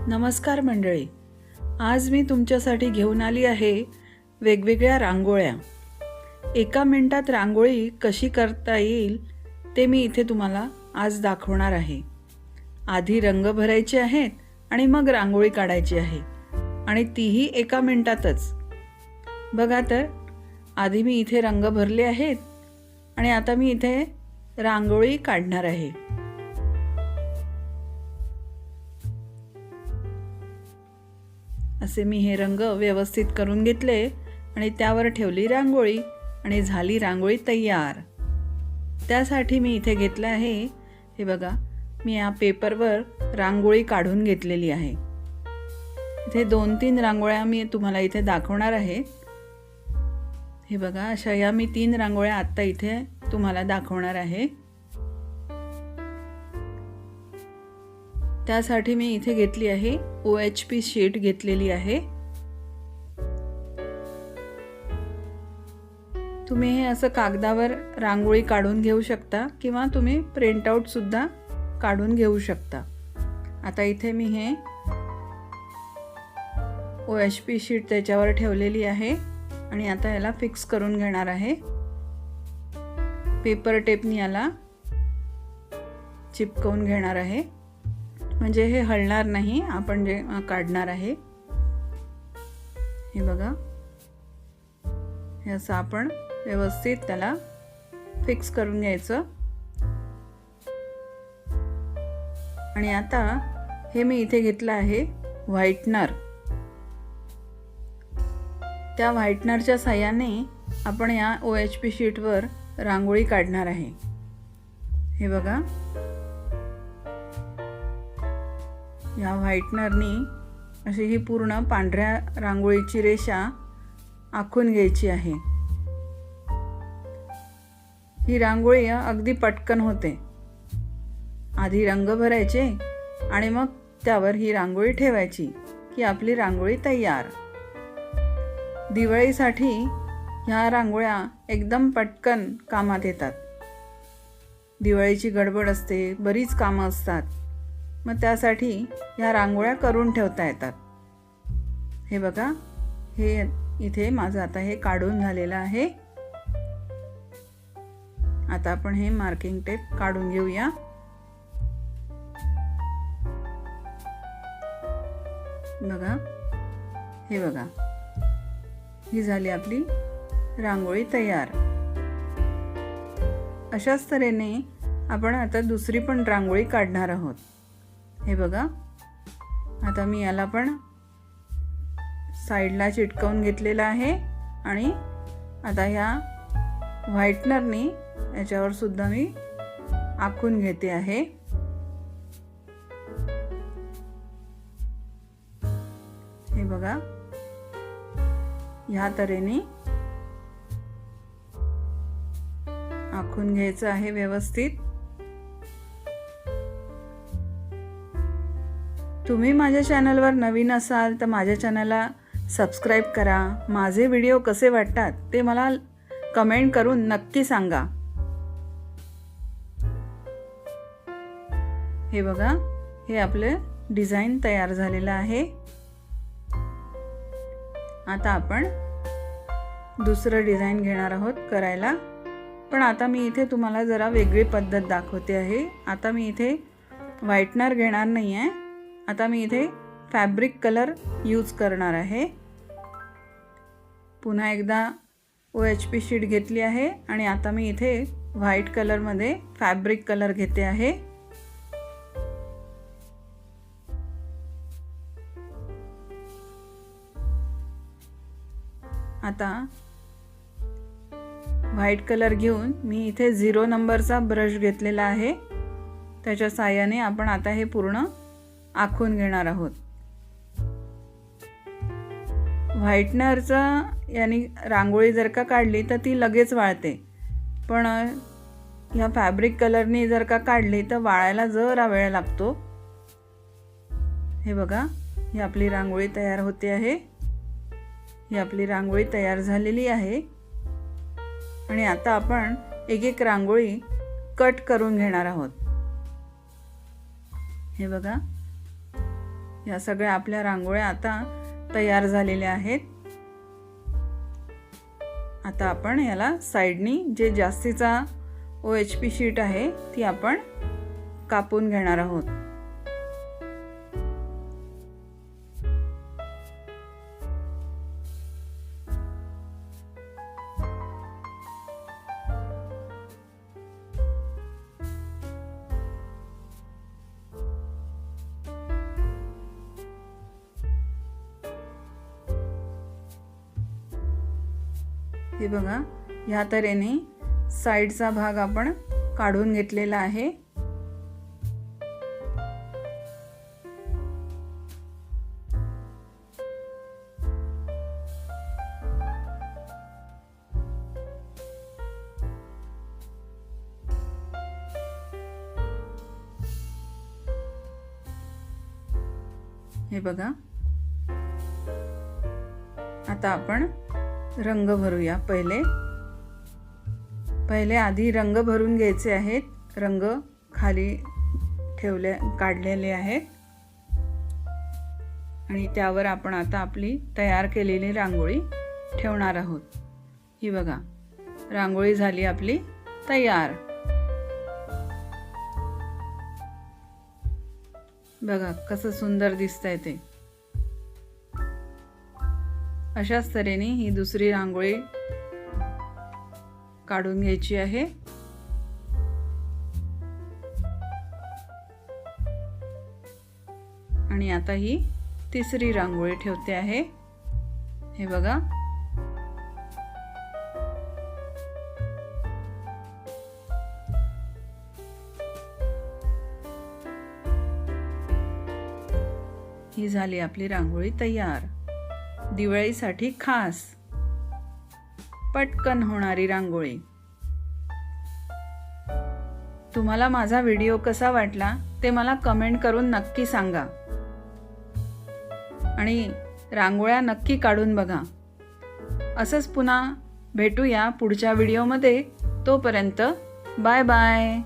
नमस्कार मंडळी, आज मी तुमच्यासाठी घेऊन आली आहे वेगवेगळ्या रांगोळ्या। एका मिनिटात रांगोळी कशी करता येईल ते मी इथे तुम्हाला आज दाखवणार आहे। आधी रंग भरायचे आहेत आणि मग रांगोळी काढायची आहे आणि तीही एका मिनिटातच। बघा तर, आधी मी इथे रंग भरले आहेत आणि आता मी इथे रांगोळी काढणार आहे। असे मी हे रंग व्यवस्थित करून घेतले आणि त्यावर ठेवली रांगोळी आणि झाली रांगोळी तयार। त्यासाठी मी इथे घेतलं आहे, हे बघा, मी या पेपरवर रांगोळी काढून घेतलेली आहे। इथे 2-3 रांगोळ्या मी तुम्हाला इथे दाखवणार आहे। हे बघा, अशा या मी 3 रांगोळ्या आता इथे तुम्हाला दाखवणार आहे। त्यासाठी मी इथे घेतली आहे OHP शीट घेतलेली आहे। तुम्ही हे असं कागदावर रांगोळी काढून घेऊ शकता किंवा तुम्ही प्रिंट आउट सुद्धा काढून घेऊ शकता। आता इथे मी हे OHP शीट त्याच्यावर ठेवलेली आहे आणि आता याला फिक्स करून घेणार आहे। पेपर टेपनी याला चिपकवून घेणार आहे, म्हणजे हे हलणार नाही आपण जे काढणार आहे। हे बघा, हे असं आपण व्यवस्थित त्याला फिक्स करून घ्यायचं। आणि आता हे मी इथे घेतलं आहे व्हाईटनर। त्या व्हाईटनरच्या साहाय्याने आपण या OHP शीटवर रांगोळी काढणार आहे। हे बघा, या व्हाईटनरनी अशी ही पूर्ण पांढऱ्या रांगोळीची रेषा आखून घ्यायची आहे। ही रांगोळी अगदी पटकन होते। आधी रंग भरायचे आणि मग त्यावर ही रांगोळी ठेवायची की आपली रांगोळी तयार। दिवाळीसाठी ह्या रांगोळ्या एकदम पटकन कामात येतात। दिवाळीची गडबड असते, बरीच कामं असतात, मग त्यासाठी ह्या रांगोळ्या करून ठेवता येतात। हे बघा, हे इथे माझं आता हे काढून झालेलं आहे। आता आपण हे मार्किंग टेप काढून घेऊया। बघा, हे बघा, ही झाली आपली रांगोळी तयार। अशाच तऱ्हेने आपण आता दुसरी पण रांगोळी काढणार आहोत। हे बघा, आता मी याला पण साईडला चिटकवून घेतलेलं आहे आणि आता ह्या व्हाईटनरने याच्यावर सुद्धा मी आखून घेते आहे। हे बघा, ह्या तऱ्हेने आखून घ्यायचं आहे व्यवस्थित। तुम्ही माझ्या चॅनलवर नवीन असाल तर माझ्या चॅनलला सबस्क्राईब करा। माझे व्हिडिओ कसे वाटतात ते मला कमेंट करून नक्की सांगा। हे बघा, हे आपले डिझाईन तयार झालेलं आहे। आता आपण दुसरं डिझाईन घेणार आहोत करायला, पण आता मी इथे तुम्हाला जरा वेगळी पद्धत दाखवते आहे। आता मी इथे व्हाईटनर घेणार नाही आहे, आता मी इथे फॅब्रिक कलर यूज करणार आहे। पुन्हा एकदा OHP शीट घेतली आहे आणि आता मी इथे व्हाईट कलरमध्ये फॅब्रिक कलर घेते आहे। आता व्हाईट कलर घेऊन मी इथे 0 नंबरचा ब्रश घेतलेला आहे, त्याच्या साहाय्याने आपण आता हे पूर्ण आखून घेणार आहोत। व्हाईटनरचा यानी रांगोळी जर का काढली तर ती लगेच वाळते, पण ह्या फॅब्रिक कलरनी जर का काढली तर वाळायला जरा वेळ लागतो। हे बघा, ही आपली रांगोळी तयार होते आहे। ही आपली रांगोळी तयार झालेली आहे आणि आता आपण एक एक रांगोळी कट करून घेणार आहोत। हे बघा, या सगळ्या आपल्या रांगोळ्या आता तयार झालेल्या आहेत. आता आपण याला साईडनी जे जास्तीचा OHP शीट आहे ती आपण कापून घेणार आहोत. हे बघा, ह्या तऱ्हेने साईडचा भाग आपण काढून घेतलेला आहे. हे बघा, आता आपण रंग भरूया. पहिले आधी रंग भरून घ्यायचे आहेत. रंग खाली काढलेले आहेत आणि त्यावर आपण आता आपली तयार केलेली रांगोळी ठेवणार आहोत. ही बघा, रांगोळी झाली आपली तयार. बघा कसं सुंदर दिसतंय ते. अशाच तऱ्हेने ही दुसरी रांगोळी काढून घ्यायची आहे. आणि आता ही तिसरी रांगोळी ठेवते आहे. हे बघा, ही झाली आपली रांगोळी तयार. दिवाळीसाठी खास पटकन होणारी रांगोळी. तुम्हाला माझा व्हिडिओ कसा वाटला ते मला कमेंट करून नक्की सांगा आणि रांगोळ्या नक्की काढून बघा. असंच पुन्हा भेटूया पुढच्या व्हिडिओमध्ये. तोपर्यंत बाय बाय.